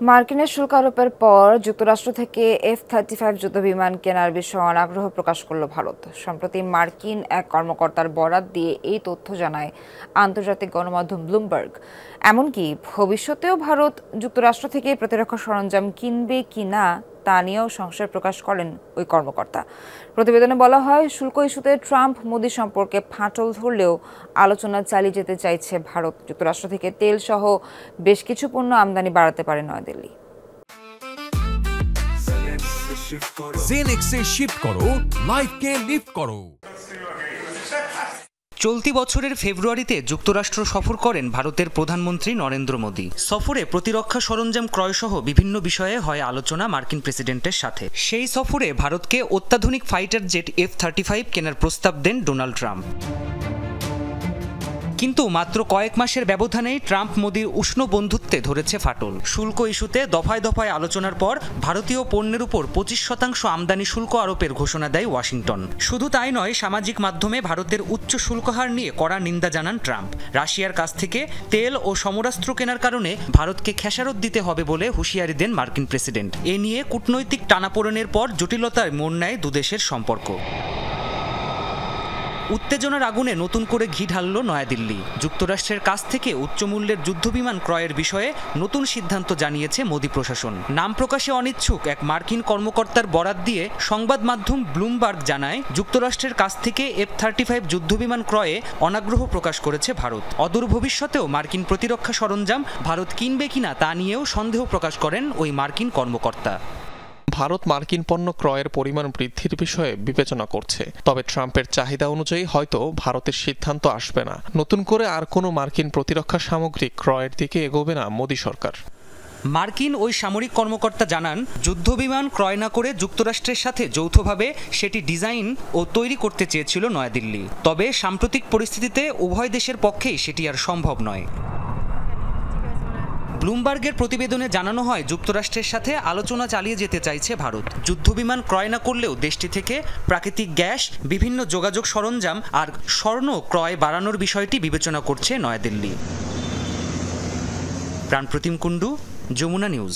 মার্কিনের শুল্ক আরোপের পর যুক্তরাষ্ট্র থেকে F-35 যুদ্ধবিমান কেনার বিষয়ে অনাগ্রহ প্রকাশ করল ভারত। সম্প্রতি মার্কিন এক কর্মকর্তার বরাত দিয়ে এই তথ্য জানায় আন্তর্জাতিক গণমাধ্যম ব্লুমবার্গ। এমনকি ভবিষ্যতেও ভারত যুক্তরাষ্ট্র থেকে প্রতিরক্ষা সরঞ্জাম কিনবে কিনা তা নিয়েও সংশয় প্রকাশ করেন ওই কর্মকর্তা। প্রতিবেদনে বলা হয়, শুল্ক ইস্যুতে ট্রাম্প মোদি সম্পর্কে ফাটল ধরলেও আলোচনা চালিয়ে যেতে চাইছে ভারত। যুক্তরাষ্ট্র থেকে তেল সহ বেশ কিছু পণ্য আমদানি বাড়াতে পারে নয়াদিল্লি। জেনেক্সে শিফট করো, লাইফকে লিফট করো। চলতি বছরের ফেব্রুয়ারিতে যুক্তরাষ্ট্র সফর করেন ভারতের প্রধানমন্ত্রী নরেন্দ্র মোদী। সফরে প্রতিরক্ষা সরঞ্জাম ক্রয়সহ বিভিন্ন বিষয়ে হয় আলোচনা মার্কিন প্রেসিডেন্টের সাথে। সেই সফরে ভারতকে অত্যাধুনিক ফাইটার জেট F-35 কেনার প্রস্তাব দেন ডোনাল্ড ট্রাম্প। কিন্তু মাত্র কয়েক মাসের ব্যবধানেই ট্রাম্প মোদির উষ্ণ বন্ধুত্বে ধরেছে ফাটল। শুল্ক ইস্যুতে দফায় দফায় আলোচনার পর ভারতীয় পণ্যের উপর 25% আমদানি শুল্ক আরোপের ঘোষণা দেয় ওয়াশিংটন। শুধু তাই নয়, সামাজিক মাধ্যমে ভারতের উচ্চ শুল্কহার নিয়ে কড়া নিন্দা জানান ট্রাম্প। রাশিয়ার কাছ থেকে তেল ও সমরাস্ত্র কেনার কারণে ভারতকে খেসারত দিতে হবে বলে হুঁশিয়ারি দেন মার্কিন প্রেসিডেন্ট। এ নিয়ে কূটনৈতিক টানাপোড়েনের পর জটিলতায় মোড় নেয় দুদেশের সম্পর্ক। উত্তেজনার আগুনে নতুন করে ঘি ঢালল নয়াদিল্লি। যুক্তরাষ্ট্রের কাছ থেকে উচ্চমূল্যের যুদ্ধবিমান ক্রয়ের বিষয়ে নতুন সিদ্ধান্ত জানিয়েছে মোদি প্রশাসন। নাম প্রকাশে অনিচ্ছুক এক মার্কিন কর্মকর্তার বরাত দিয়ে সংবাদ মাধ্যম ব্লুমবার্গ জানায়, যুক্তরাষ্ট্রের কাছ থেকে F-35 যুদ্ধবিমান ক্রয়ে অনাগ্রহ প্রকাশ করেছে ভারত। অদূর ভবিষ্যতেও মার্কিন প্রতিরক্ষা সরঞ্জাম ভারত কিনবে কিনা তা নিয়েও সন্দেহ প্রকাশ করেন ওই মার্কিন কর্মকর্তা। ভারত মার্কিন পণ্য ক্রয়ের পরিমাণ বৃদ্ধির বিষয়ে বিবেচনা করছে, তবে ট্রাম্পের চাহিদা অনুযায়ী হয়তো ভারতের সিদ্ধান্ত আসবে না। নতুন করে আর কোনো মার্কিন প্রতিরক্ষা সামগ্রী ক্রয়ের দিকে এগোবে না মোদি সরকার। মার্কিন ওই সামরিক কর্মকর্তা জানান, যুদ্ধবিমান ক্রয় না করে যুক্তরাষ্ট্রের সাথে যৌথভাবে সেটি ডিজাইন ও তৈরি করতে চেয়েছিল নয়াদিল্লি। তবে সাম্প্রতিক পরিস্থিতিতে উভয় দেশের পক্ষেই সেটি আর সম্ভব নয়। ব্লুমবার্গের প্রতিবেদনে জানানো হয়, যুক্তরাষ্ট্রের সাথে আলোচনা চালিয়ে যেতে চাইছে ভারত। যুদ্ধবিমান ক্রয় না করলেও দেশটি থেকে প্রাকৃতিক গ্যাস, বিভিন্ন যোগাযোগ সরঞ্জাম আর স্বর্ণ ক্রয় বাড়ানোর বিষয়টি বিবেচনা করছে নয়াদিল্লি। প্রাণপ্রতিম কুণ্ডু, যমুনা নিউজ।